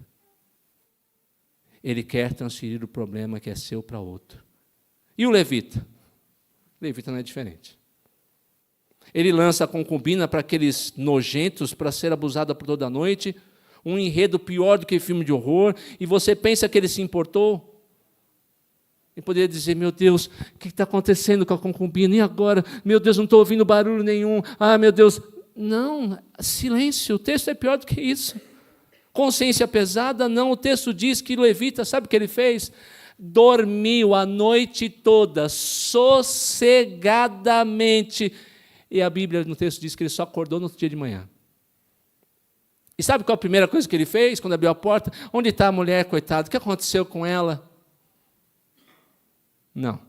Speaker 1: Ele quer transferir o problema que é seu para outro. E o levita? O levita não é diferente. Ele lança a concubina para aqueles nojentos, para ser abusada por toda a noite, um enredo pior do que filme de horror, e você pensa que ele se importou? Ele poderia dizer, meu Deus, o que está acontecendo com a concubina? E agora? Meu Deus, não estou ouvindo barulho nenhum. Ah, meu Deus. Não, silêncio, o texto é pior do que isso. Consciência pesada, não, o texto diz que o levita, sabe o que ele fez? Dormiu a noite toda, sossegadamente. E a Bíblia no texto diz que ele só acordou no outro dia de manhã. E sabe qual a primeira coisa que ele fez quando abriu a porta? Onde está a mulher, coitada? O que aconteceu com ela? Não.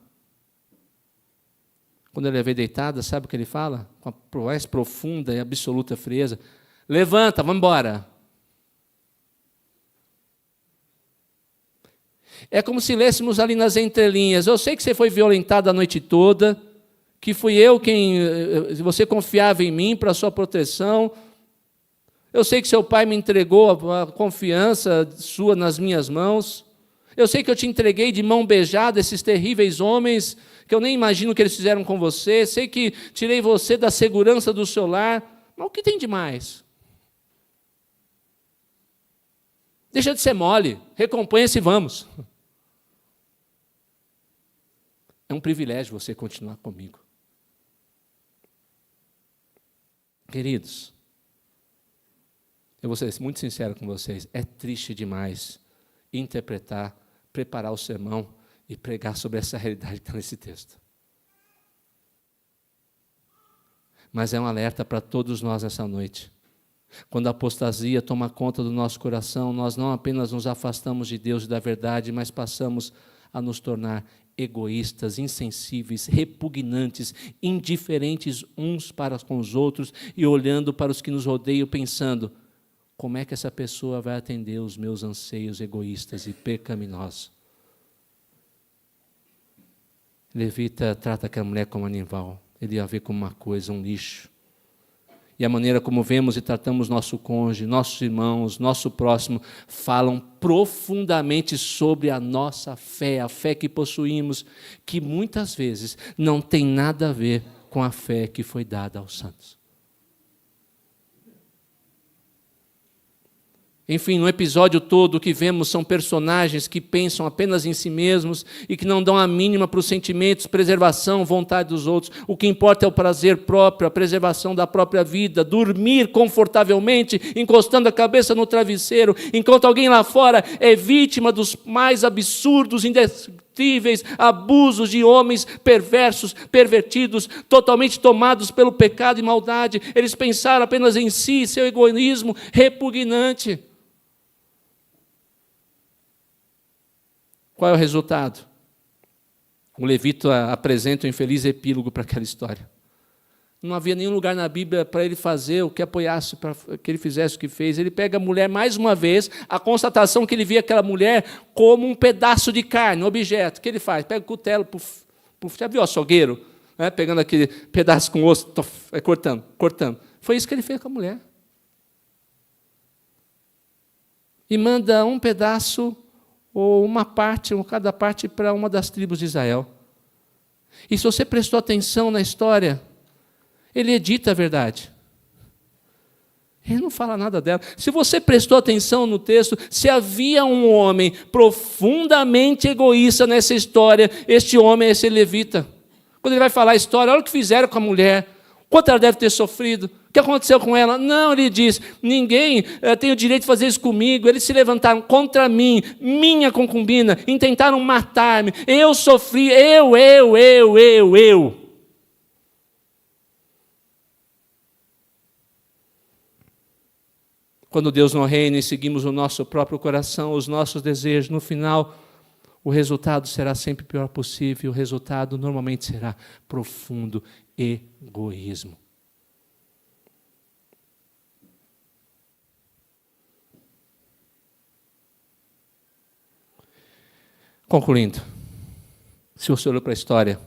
Speaker 1: Quando ele a vê deitada, sabe o que ele fala? Com a mais profunda e absoluta frieza. Levanta, vamos embora. É como se lêssemos ali nas entrelinhas. Eu sei que você foi violentada a noite toda, que fui eu quem... Você confiava em mim para a sua proteção. Eu sei que seu pai me entregou a confiança sua nas minhas mãos. Eu sei que eu te entreguei de mão beijada esses terríveis homens, que eu nem imagino o que eles fizeram com você. Sei que tirei você da segurança do seu lar. Mas o que tem de mais? Deixa de ser mole, recompensa e vamos. É um privilégio você continuar comigo. Queridos, eu vou ser muito sincero com vocês, é triste demais interpretar, preparar o sermão e pregar sobre essa realidade que está nesse texto. Mas é um alerta para todos nós nessa noite. Quando a apostasia toma conta do nosso coração, nós não apenas nos afastamos de Deus e da verdade, mas passamos a nos tornar egoístas, insensíveis, repugnantes, indiferentes uns para com os outros e olhando para os que nos rodeiam pensando, como é que essa pessoa vai atender os meus anseios egoístas e pecaminosos? Levita trata aquela mulher como animal, ele a vê como uma coisa, um lixo. E a maneira como vemos e tratamos nosso cônjuge, nossos irmãos, nosso próximo, falam profundamente sobre a nossa fé, a fé que possuímos, que muitas vezes não tem nada a ver com a fé que foi dada aos santos. Enfim, no episódio todo o que vemos são personagens que pensam apenas em si mesmos e que não dão a mínima para os sentimentos, preservação, vontade dos outros. O que importa é o prazer próprio, a preservação da própria vida, dormir confortavelmente, encostando a cabeça no travesseiro, enquanto alguém lá fora é vítima dos mais absurdos, indescritíveis abusos de homens perversos, pervertidos, totalmente tomados pelo pecado e maldade. Eles pensaram apenas em si, seu egoísmo repugnante. Qual é o resultado? O levita apresenta um infeliz epílogo para aquela história. Não havia nenhum lugar na Bíblia para ele fazer o que apoiasse, para que ele fizesse o que fez. Ele pega a mulher mais uma vez, a constatação que ele via aquela mulher como um pedaço de carne, um objeto. O que ele faz? Pega o cutelo, já viu o açougueiro? Né? Pegando aquele pedaço com osso, cortando. Foi isso que ele fez com a mulher. E manda um pedaço ou uma parte, ou cada parte, para uma das tribos de Israel. E se você prestou atenção na história, ele edita a verdade. Ele não fala nada dela. Se você prestou atenção no texto, se havia um homem profundamente egoísta nessa história, este homem é esse levita. Quando ele vai falar a história, olha o que fizeram com a mulher, quanto ela deve ter sofrido, o que aconteceu com ela? Não, ele diz, ninguém tem o direito de fazer isso comigo. Eles se levantaram contra mim, minha concubina, e tentaram matar-me. Eu sofri, eu. Quando Deus não reina e seguimos o nosso próprio coração, os nossos desejos, no final, o resultado será sempre o pior possível. O resultado normalmente será profundo egoísmo. Concluindo, se você olhou para a história,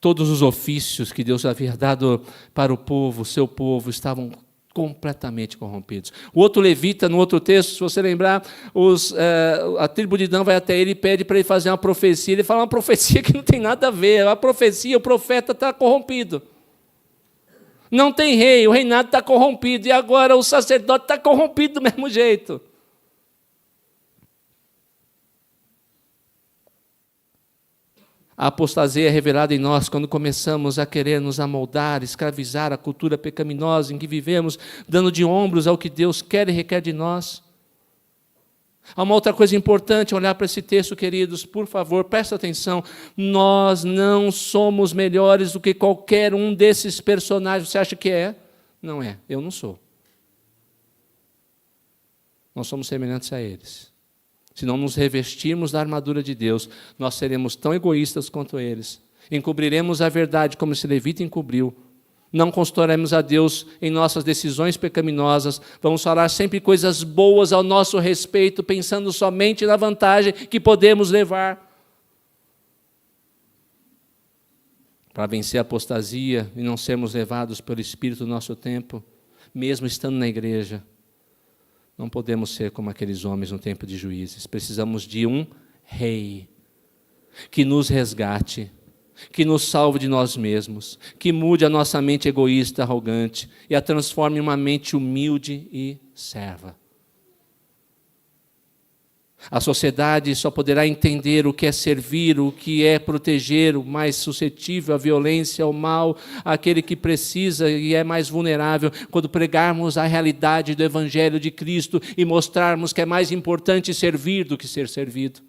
Speaker 1: todos os ofícios que Deus havia dado para o povo, seu povo, estavam completamente corrompidos. O outro levita, no outro texto, se você lembrar, a tribo de Dan vai até ele e pede para ele fazer uma profecia. Ele fala uma profecia que não tem nada a ver. A profecia, o profeta está corrompido. Não tem rei, o reinado está corrompido. E agora o sacerdote está corrompido do mesmo jeito. A apostasia é revelada em nós quando começamos a querer nos amoldar, escravizar a cultura pecaminosa em que vivemos, dando de ombros ao que Deus quer e requer de nós. Há uma outra coisa importante, olhar para esse texto, queridos, por favor, presta atenção. Nós não somos melhores do que qualquer um desses personagens. Você acha que é? Não é, eu não sou. Nós somos semelhantes a eles. Se não nos revestirmos da armadura de Deus, nós seremos tão egoístas quanto eles. Encobriremos a verdade como esse levita encobriu. Não consultaremos a Deus em nossas decisões pecaminosas. Vamos falar sempre coisas boas ao nosso respeito, pensando somente na vantagem que podemos levar. Para vencer a apostasia e não sermos levados pelo Espírito do nosso tempo, mesmo estando na igreja, não podemos ser como aqueles homens no tempo de Juízes. Precisamos de um rei que nos resgate, que nos salve de nós mesmos, que mude a nossa mente egoísta, arrogante e a transforme em uma mente humilde e serva. A sociedade só poderá entender o que é servir, o que é proteger o mais suscetível à violência, ao mal, aquele que precisa e é mais vulnerável, quando pregarmos a realidade do Evangelho de Cristo e mostrarmos que é mais importante servir do que ser servido.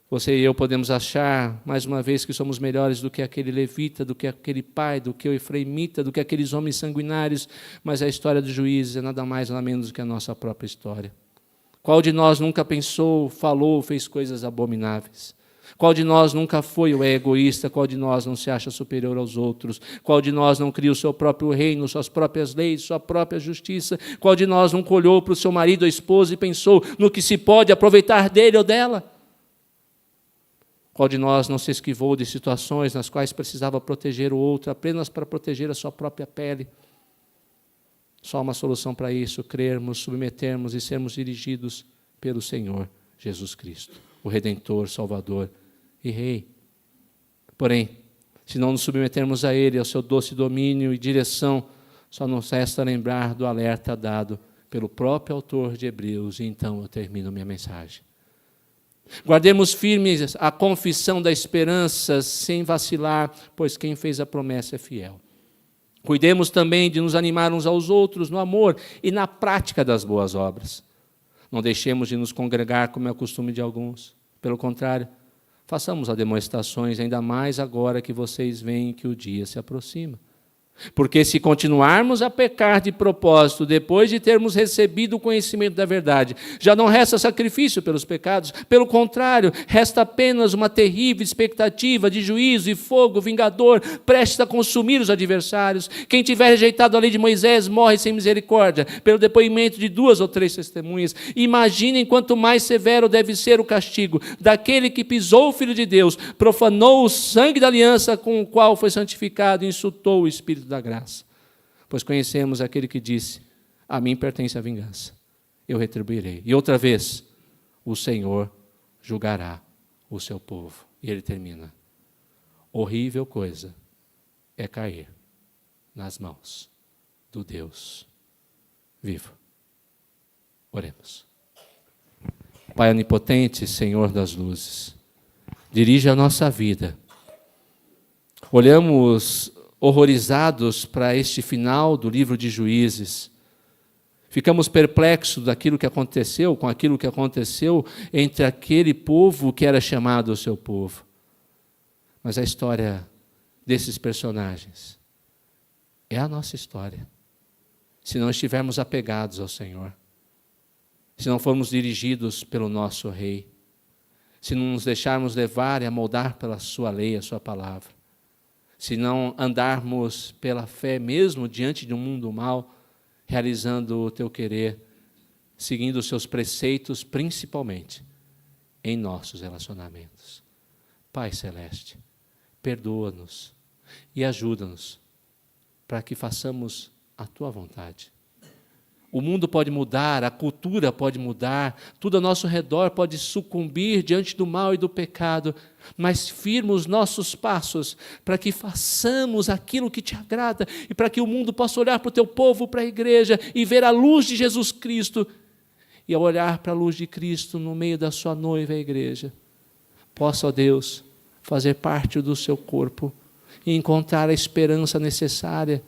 Speaker 1: Você e eu podemos achar, mais uma vez, que somos melhores do que aquele levita, do que aquele pai, do que o efraimita, do que aqueles homens sanguinários, mas a história dos Juízes é nada mais, nada menos do que a nossa própria história. Qual de nós nunca pensou, falou, fez coisas abomináveis? Qual de nós nunca foi ou é egoísta? Qual de nós não se acha superior aos outros? Qual de nós não cria o seu próprio reino, suas próprias leis, sua própria justiça? Qual de nós nunca olhou para o seu marido ou esposa e pensou no que se pode aproveitar dele ou dela? Qual de nós não se esquivou de situações nas quais precisava proteger o outro apenas para proteger a sua própria pele? Só uma solução para isso, crermos, submetermos e sermos dirigidos pelo Senhor Jesus Cristo, o Redentor, Salvador e Rei. Porém, se não nos submetermos a Ele, ao seu doce domínio e direção, Só nos resta lembrar do alerta dado pelo próprio autor de Hebreus, e então eu termino minha mensagem. Guardemos firmes a confissão da esperança sem vacilar, pois quem fez a promessa é fiel. Cuidemos também de nos animar uns aos outros no amor e na prática das boas obras. Não deixemos de nos congregar como é o costume de alguns. Pelo contrário, façamos as demonstrações, ainda mais agora que vocês veem que o dia se aproxima. Porque se continuarmos a pecar de propósito, depois de termos recebido o conhecimento da verdade, já não resta sacrifício pelos pecados, pelo contrário, resta apenas uma terrível expectativa de juízo e fogo vingador, prestes a consumir os adversários. Quem tiver rejeitado a lei de Moisés morre sem misericórdia, pelo depoimento de 2 ou 3 testemunhas. Imaginem quanto mais severo deve ser o castigo daquele que pisou o Filho de Deus, profanou o sangue da aliança com o qual foi santificado e insultou o Espírito da graça. Pois conhecemos aquele que disse: a mim pertence a vingança, eu retribuirei. E outra vez, o Senhor julgará o seu povo. E ele termina: horrível coisa é cair nas mãos do Deus vivo. Oremos. Pai onipotente, Senhor das luzes, dirige a nossa vida. Olhamos horrorizados para este final do livro de Juízes. Ficamos perplexos daquilo que aconteceu, com aquilo que aconteceu entre aquele povo que era chamado o seu povo. Mas a história desses personagens é a nossa história. Se não estivermos apegados ao Senhor, se não formos dirigidos pelo nosso Rei, se não nos deixarmos levar e amoldar pela sua lei, a sua palavra, se não andarmos pela fé mesmo diante de um mundo mau, realizando o teu querer, seguindo os seus preceitos, principalmente em nossos relacionamentos. Pai Celeste, perdoa-nos e ajuda-nos para que façamos a tua vontade. O mundo pode mudar, a cultura pode mudar, tudo ao nosso redor pode sucumbir diante do mal e do pecado, mas firma os nossos passos para que façamos aquilo que te agrada e para que o mundo possa olhar para o teu povo, para a igreja e ver a luz de Jesus Cristo. E ao olhar para a luz de Cristo no meio da sua noiva, a igreja, possa, ó Deus, fazer parte do seu corpo e encontrar a esperança necessária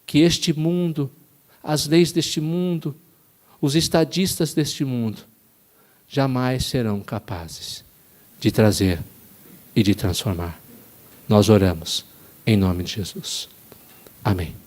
Speaker 1: que este mundo, as leis deste mundo, os estadistas deste mundo, jamais serão capazes de trazer e de transformar. Nós oramos em nome de Jesus. Amém.